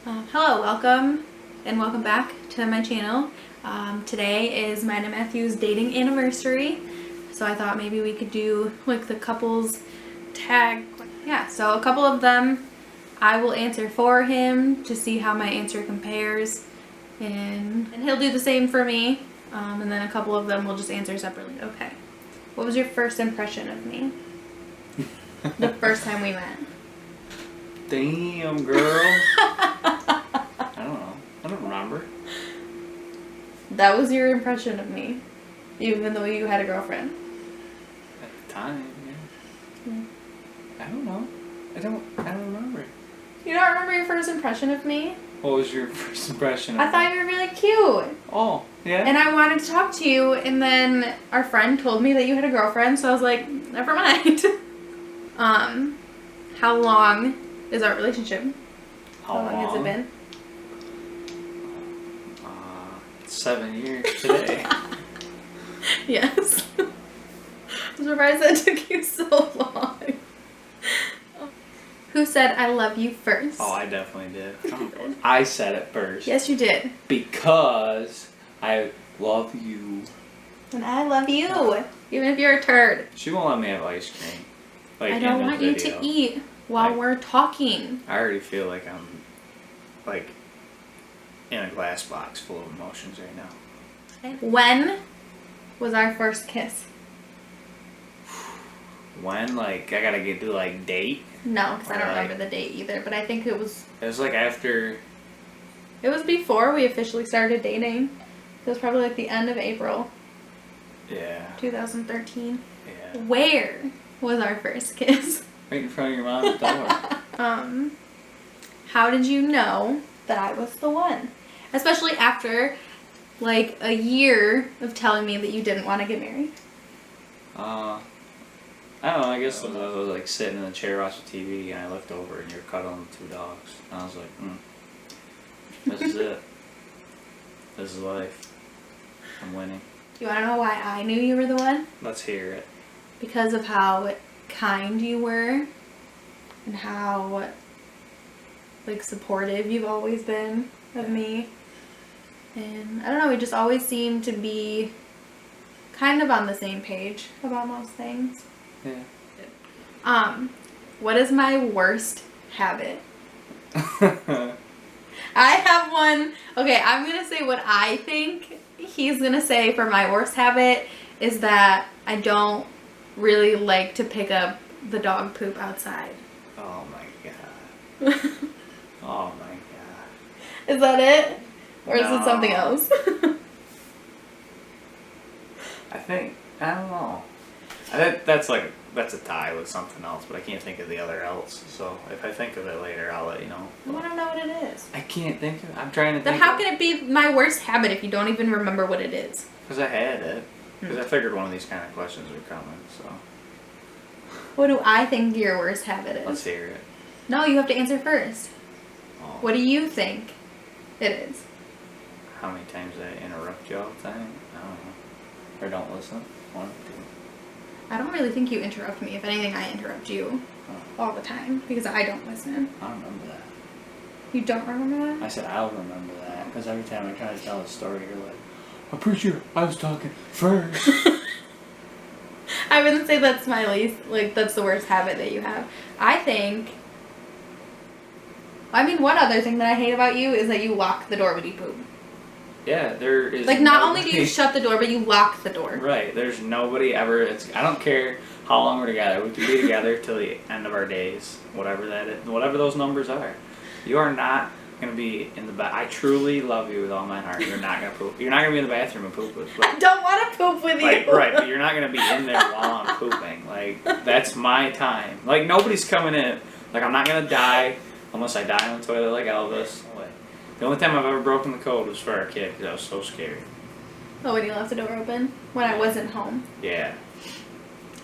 Hello, welcome and welcome back to my channel. Today is mine and Matthew's dating anniversary, so I thought maybe we could do like the couples tag. Yeah, so a couple of them I will answer for him to see how my answer compares, and he'll do the same for me, and then a couple of them we'll just answer separately. Okay, what was your first impression of me the first time we met? Damn, girl. I don't know. I don't remember. That was your impression of me, even though you had a girlfriend. At the time, yeah. Hmm. I don't know. I don't remember. You don't remember your first impression of me? What was your first impression of I thought me? you were really cute. Oh, yeah? And I wanted to talk to you, and then our friend told me that you had a girlfriend, so I was like, never mind. How long is our relationship? How long has it been? 7 years today. Yes. I'm surprised that took you so long. Who said I love you first? Oh, I definitely did. I said it first. Yes, you did. Because I love you. And I love you, even if you're a turd. She won't let me have ice cream. Like, I don't in want this you to video. eat while we're talking. I already feel like I'm, like, in a glass box full of emotions right now. When was our first kiss? When? Like, I gotta get to, like, date? No, because I don't Or, like- remember the date either, but I think it was like, after... before we officially started dating. It was probably like the end of April Yeah. 2013. Yeah. Where was our first kiss? Right in front of your mom's door. How did you know that I was the one? Especially after like a year of telling me that you didn't want to get married. I don't know, I guess I was, like, sitting in the chair watching TV, and I looked over, and you were cuddling the 2 dogs. And I was like, this is it. This is life. I'm winning. Do you want to know why I knew you were the one? Let's hear it. Because of how kind you were and how like supportive you've always been of me. And I don't know, we just always seem to be kind of on the same page about most things. Yeah. What is my worst habit? I have one. Okay, I'm gonna say what I think he's gonna say for my worst habit is that I don't really like to pick up the dog poop outside. Oh my god. Oh my god. Is that it? Or is it No. something else? I don't know. That's a tie with something else, but I can't think of the other else. So if I think of it later, I'll let you know. I want to know what it is. I can't think of it. I'm trying to Then think. how can it be my worst habit if you don't even remember what it is? Because I had it. Because I figured one of these kind of questions were coming, so. What do I think your worst habit is? Let's hear it. No, you have to answer first. Oh. What do you think it is? How many times I interrupt you all the time? I don't know. Or don't listen? 1, 2. I don't really think you interrupt me. If anything, I interrupt you Oh, all the time because I don't listen. I don't remember that. You don't remember I that? said I'll remember that. Because every time I try to tell a story, you're like, I'm pretty sure I was talking first. I wouldn't say that's my least, like, that's the worst habit that you have. I think, I mean, one other thing that I hate about you is that you lock the door when you poop. Yeah, there is. Like, not only do nobody- you shut the door, but you lock the door. Right, there's nobody ever. I don't care how long we're together. We could be together till the end of our days, whatever that is, whatever those numbers are. You are not gonna be in the bath. I truly love you with all my heart. You're not gonna poop. You're not gonna be in the bathroom and poop with. I don't want to poop with Like, you. right, but you're not gonna be in there while I'm pooping. Like, that's my time. Like, nobody's coming in. Like, I'm not gonna die unless I die on the toilet like Elvis. Like, the only time I've ever broken the code was for our kid because I was so scared. Oh, when you left the door open? When I wasn't home. Yeah.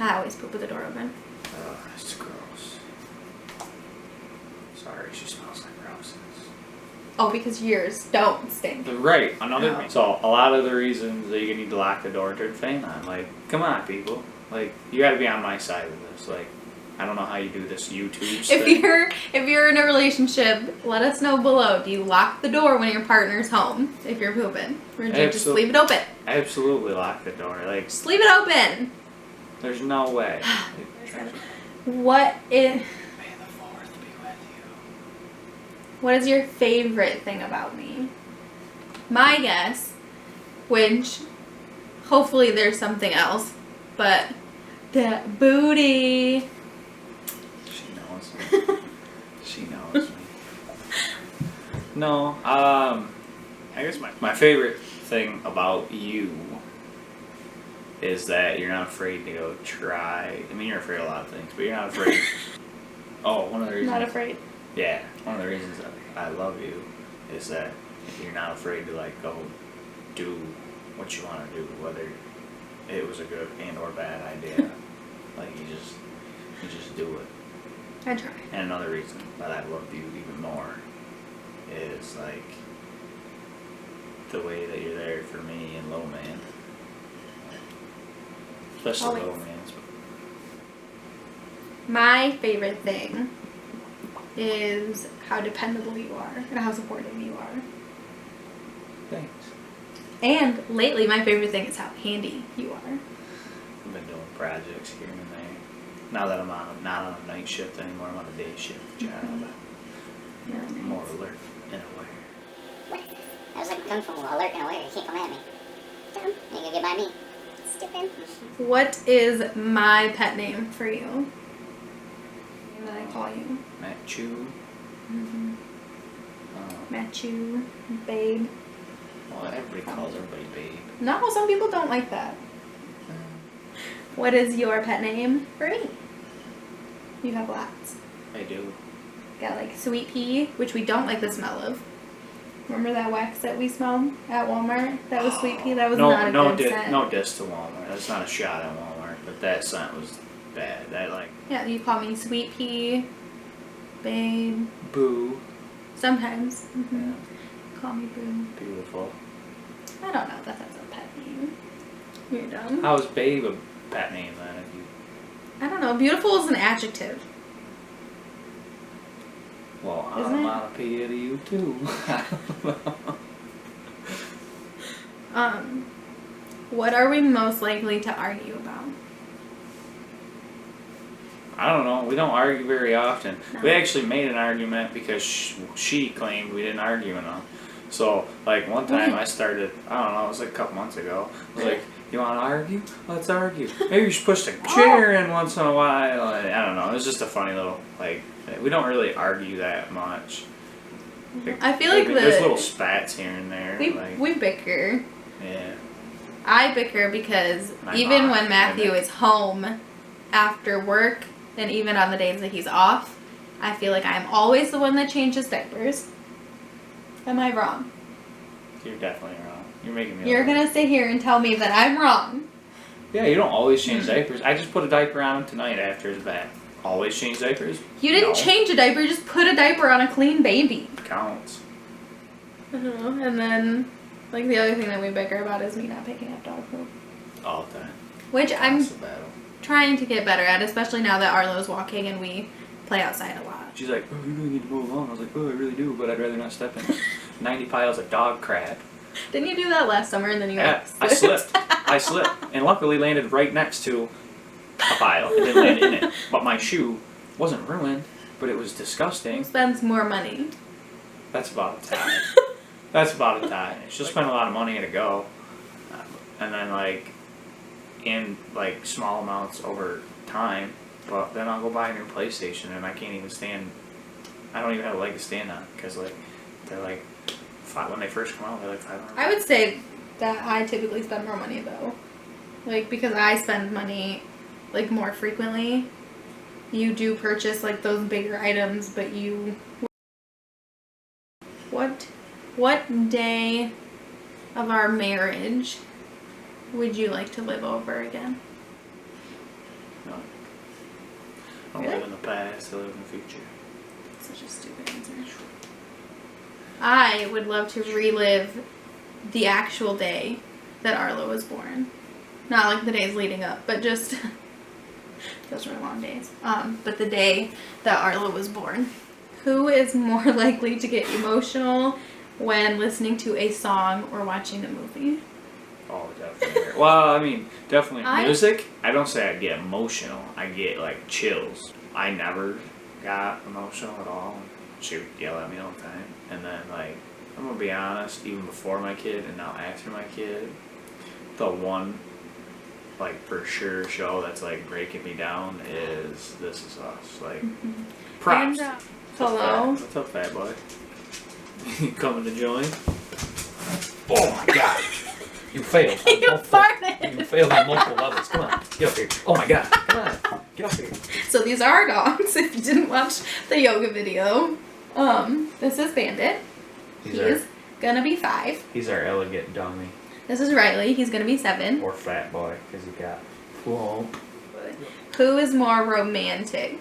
I always poop with the door open. Ugh, it's gross. Sorry, she smells like roses. Oh, because yours don't stink. Right, another Oh. So, a lot of the reasons that you need to lock the door, turn the fan on. Like, come on, people. Like, you gotta be on my side of this. Like, I don't know how you do this YouTube If thing. you're in a relationship, let us know below. Do you lock the door when your partner's home if you're pooping? Or do you just leave it open? Absolutely lock the door. Like, Just leave it open. there's no way. What is May the fourth be with you. what is your favorite thing about me? My guess, which hopefully there's something else, but that booty. She knows me. She knows me. No, I guess my favorite thing about you is that you're not afraid to go try. I mean, you're afraid of a lot of things, but you're not afraid. Oh, one of the reasons. Not afraid. Yeah, one of the reasons that I love you is that you're not afraid to like go do what you want to do, whether it was a good and or bad idea. Like you just do it. I try. And another reason that I love you even more is like the way that you're there for me and Low Man. Especially Always. Low Man's. My favorite thing is how dependable you are and how supportive you are. Thanks. And lately, my favorite thing is how handy you are. I've been doing projects here and there. Now that I'm not on a night shift anymore, I'm on a day shift job. I'm more alert and aware. What is this? I was like, come from alert and aware. You can't come at me. Dumb. You gonna get by me. Stupid. What is my pet name for you? What do I call you? Matt Chew. Matchu, babe. Well, everybody calls everybody babe. No, some people don't like that. What is your pet name for me? You have lots. I do. Got like Sweet Pea, which we don't like the smell of. Remember that wax that we smelled at Walmart? That was Sweet Pea. That was not a good scent. No diss to Walmart. That's not a shot at Walmart, but that scent was bad. That like Yeah, you call me Sweet Pea, babe. boo. Sometimes. Yeah, Call me Boo. beautiful. I don't know if that's a pet name. You're dumb. How is babe a pet name then? If you, I don't know. Beautiful is an adjective. well, Isn't it? onomatopoeia to you too. I don't know. What are we most likely to argue about? I don't know. We don't argue very often. No. We actually made an argument because she claimed we didn't argue enough. So, like, one time I started, I don't know, it was like a couple months ago. I was like, you want to argue? Let's argue. Maybe you should push the chair in once in a while. Like, I don't know. It was just a funny little, like, we don't really argue that much. Like, I feel like there's little spats here and there. we bicker. Yeah. I bicker because My even mom, when Matthew I is home after work, and even on the days that he's off, I feel like I'm always the one that changes diapers. Am I wrong? You're definitely wrong. You're making me You're look gonna sit here and tell me that I'm wrong. Yeah, you don't always change diapers. I just put a diaper on him tonight after his bath. Always change diapers? You didn't No. change a diaper, you just put a diaper on a clean baby. Counts. And then, like, the other thing that we bicker about is me not picking up dog poop. All the time. Which I'm That's a battle. trying to get better at, especially now that Arlo's walking and we play outside a lot. She's like, oh, you really need to mow the lawn. I was like, oh, I really do, but I'd rather not step in 90 piles of dog crap. Didn't you do that last summer and then you Yeah, I slipped. I slipped. And luckily landed right next to a pile. It didn't land in it. But my shoe wasn't ruined, but it was Who disgusting. spends more money? That's about a tie. That's about a tie. She'll spend a lot of money to go. And then, like, in, like, small amounts over time. But then I'll go buy a new PlayStation and I can't even stand. I don't even have a leg to stand on. Because, like, they're like, when they first come out, they're like $500. I would say that I typically spend more money though. Like, because I spend money, like, more frequently. You do purchase, like, those bigger items, but you... What day of our marriage would you like to live over again? No. I don't Really? live in the past, I live in the future. Such a stupid answer. I would love to relive the actual day that Arlo was born. Not like the days leading up, but just Those were long days. But the day that Arla was born. Who is more likely to get emotional when listening to a song or watching a movie? Oh, definitely. Well, I mean, definitely music. I don't say I get emotional. I get like chills. I never got emotional at all. She would yell at me all the time. And then, like, I'm gonna be honest, even before my kid and now after my kid, the one, like, for sure show that's like breaking me down is This Is Us. Like, props. And, hello. What's up, fat boy? You coming to join? Oh my god. You failed. You farted. You failed on multiple levels. Come on. Get up here. Oh my god. Come on. Get up here. So these are our dogs. If you didn't watch the yoga video, this is Bandit. He's gonna be 5. He's our elegant dummy. This is Riley. He's gonna be 7. Or fat boy, because he got plump. Who is more romantic?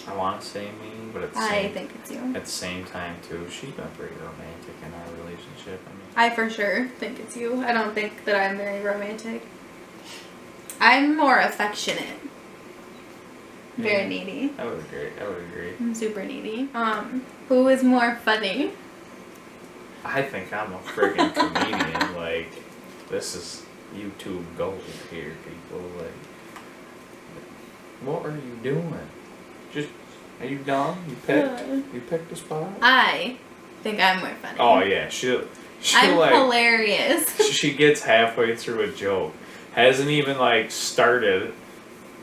I want to say me, but at the I same, think it's you. at the same time, too, she's been pretty romantic in our relationship. I mean, I for sure think it's you. I don't think that I'm very romantic. I'm more affectionate. Very Yeah. needy. I would agree. I'm super needy. Who is more funny? I think I'm a friggin' comedian. Like, this is YouTube gold here, people. Like, what are you doing? Just, are you dumb? You picked a spot? I think I'm more funny. Oh, yeah. She I'm like, hilarious. she gets halfway through a joke. Hasn't even, like, started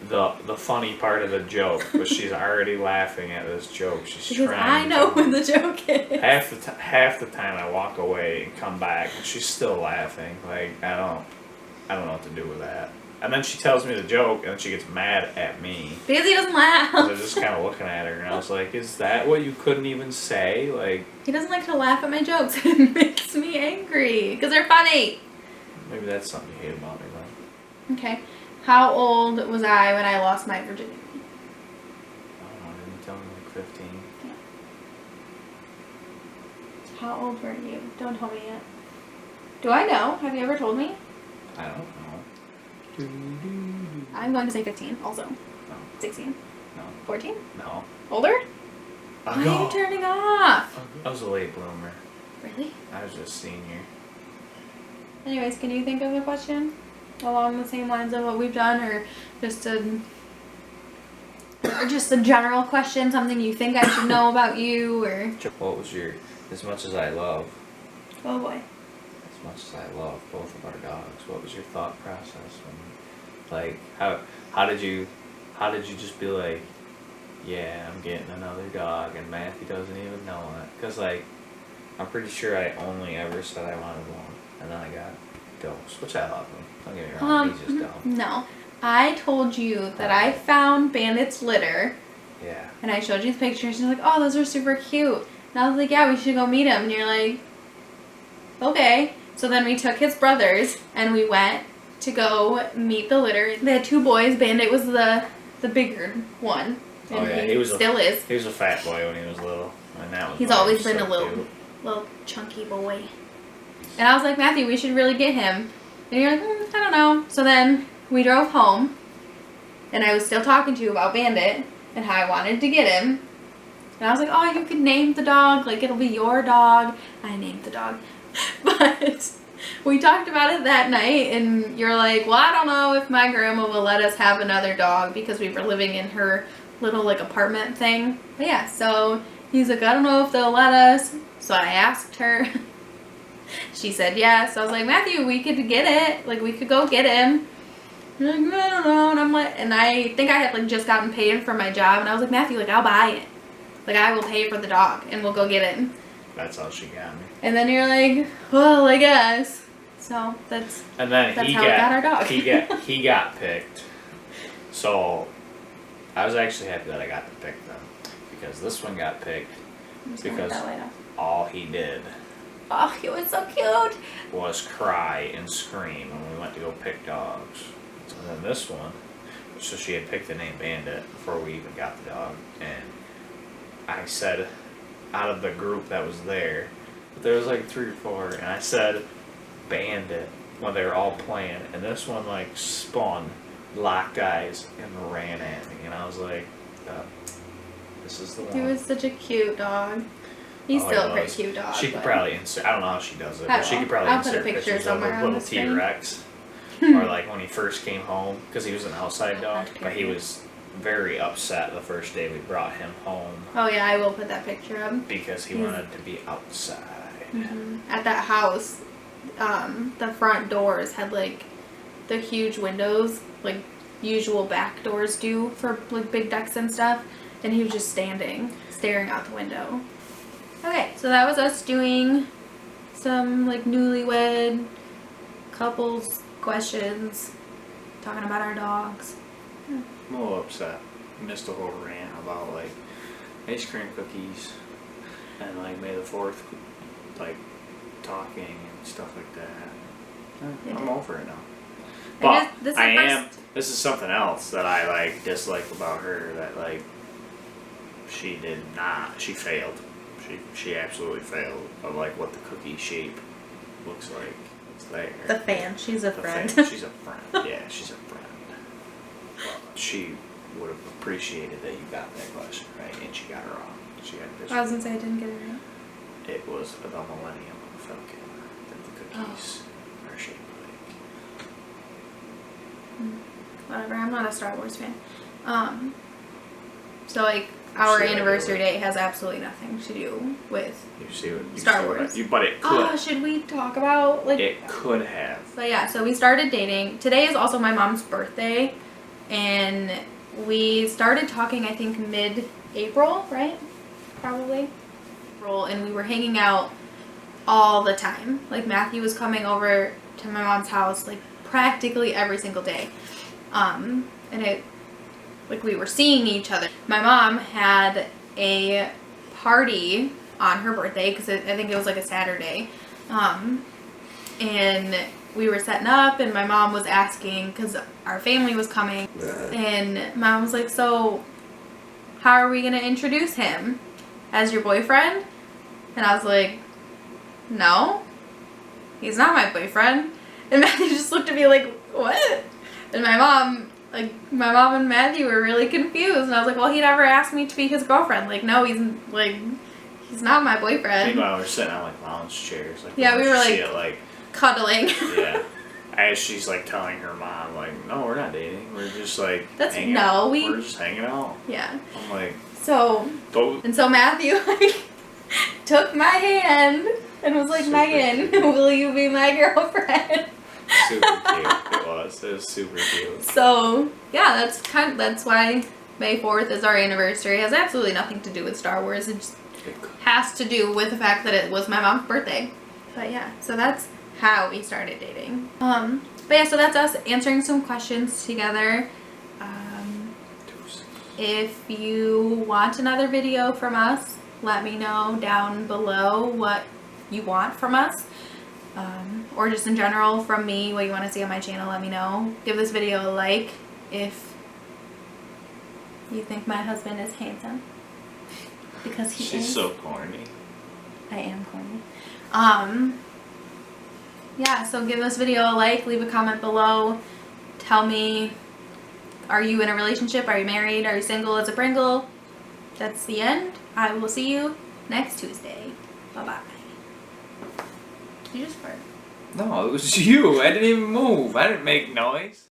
the funny part of the joke, but she's already laughing at this joke. She's Because trying I know to- when the joke is. half the time I walk away and come back and she's still laughing. Like, I don't know what to do with that. And then she tells me the joke and then she gets mad at me. Because he doesn't 'Cause laugh. I was just kind of looking at her and I was like, is that what you couldn't even say? Like, He doesn't like to laugh at my jokes. It makes me angry. Because they're funny. maybe that's something you hate about her then. Okay. How old was I when I lost my virginity? I don't know, didn't you tell me like 15? How old were you? Don't tell me yet. Do I know? Have you ever told me? I don't know. I'm going to say 15 also. No, 16. no, 14? no. Older? Why are you turning off? I was a late bloomer. Really? I was just senior. Anyways, can you think of a question along the same lines of what we've done, or just a general question, something you think I should know about you, or What was your, as much as I love, oh boy. as much as I love both of our dogs, what was your thought process when, like, how did you just be like, yeah, I'm getting another dog and Matthew doesn't even know it? Because, like, I'm pretty sure I only ever said I wanted one, and then I got Ghost, which I love him. Don't get me wrong, he's just dumb. No. I told you that I found Bandit's litter, Yeah. and I showed you the pictures, and you're like, oh, those are super cute. And I was like, yeah, we should go meet him. And you're like, okay. So then we took his brothers, and we went to go meet the litter. They had 2 boys. Bandit was the bigger one. And Oh, yeah, he was still is. He was a fat boy when he was little, and that was He's why he always was been so a little cute. chunky boy. And I was like, Matthew, we should really get him. And you're like, I don't know. So then we drove home, and I was still talking to you about Bandit and how I wanted to get him. And I was like, oh, you could name the dog. Like, it'll be your dog. I named the dog. But we talked about it that night, and you're like, well, I don't know if my grandma will let us have another dog because we were living in her little, like, apartment thing. But yeah, so he's like, I don't know if they'll let us. So I asked her. She said yes. So I was like, Matthew, we could get it. Like, we could go get him. And like, I don't know. And I'm like, and I think I had, like, just gotten paid for my job. And I was like, Matthew, like, I'll buy it. Like, I will pay for the dog, and we'll go get it. That's how she got me. And then you're like, well, I guess. So that's And then That's he how we got our dog. he got picked. So I was actually happy that I got to pick them, because this one got picked I'm just gonna wipe because that light off. all he did Oh, he was so cute. was cry and scream when we went to go pick dogs. And then this one, so she had picked the name Bandit before we even got the dog, and I said, out of the group that was there, there was like 3 or 4, and I said Bandit when they were all playing, and this one like spun locked eyes and ran at me, and I was like, "This is the one." He was such a cute dog. He's Oh, still he a pretty was. cute dog. She could but- probably insert. I don't know how she does it, I but she will. could probably I'll put a insert picture pictures of somewhere a on little the screen. T-Rex, or like when he first came home, because he was an outside dog, That's but he cute. was very upset the first day we brought him home Oh yeah, I will put that picture up. because he He's- wanted to be outside. At that house, the front doors had like the huge windows, like usual back doors do for like big decks and stuff, and he was just standing, staring out the window. Okay, so that was us doing some like newlywed couples questions, talking about our dogs. I'm a little upset. Missed a whole rant about like ice cream cookies and like May the 4th, like talking and stuff like that. I'm over it now. But this is I the am. first- This is something else that I like dislike about her. That like she did not. She failed. She absolutely failed of like what the cookie shape looks like. It's there. The fan, she's a The friend. fan. She's a friend. Yeah, she's a friend. Well, she would have appreciated that you got that question right, and she got it wrong. She got this. I was gonna say I didn't get it right. It was the Millennium Falcon that the cookies are shaped like. Whatever, I'm not a Star Wars fan. So like our See, I anniversary do it. date has absolutely nothing to do with You see what you Star see what- Wars. but it could. Oh, should we talk about like It could have. But yeah, so we started dating. Today is also my mom's birthday, and we started talking I think mid-April, right? Probably. And we were hanging out all the time. Like Matthew was coming over to my mom's house like practically every single day. And it like we were seeing each other. My mom had a party on her birthday because I think it was like a Saturday. And we were setting up and my mom was asking because our family was coming, and my mom was like, so how are we going to introduce him? As your boyfriend? And I was like, no, he's not my boyfriend. And Matthew just looked at me like, what? And my mom and Matthew were really confused, and I was like, well, he never asked me to be his girlfriend. Like, no, he's not my boyfriend. Meanwhile, we're sitting on like lounge chairs. Like, Yeah, we were, see like- it, like Cuddling. yeah. As she's like telling her mom, like, no, we're not dating. We're just like That's- hanging no, out. we- We're just hanging out. Yeah. I'm like, So don't. And so Matthew like took my hand and was like, Super Megan, cute. will you be my girlfriend? Super cute. It was super cute. So yeah, that's why May 4th is our anniversary. It has absolutely nothing to do with Star Wars. It just has to do with the fact that it was my mom's birthday. But yeah, so that's how we started dating. But yeah, so that's us answering some questions together. If you want another video from us, let me know down below what you want from us. Or just in general from me, what you want to see on my channel, let me know. Give this video a like if you think my husband is handsome. Because he She's is. so corny. I am corny. Yeah, so give this video a like, leave a comment below. Tell me, are you in a relationship? Are you married? Are you single as a Pringle? That's the end. I will see you next Tuesday. Bye-bye. Did you just fart? No, it was you. I didn't even move. I didn't make noise.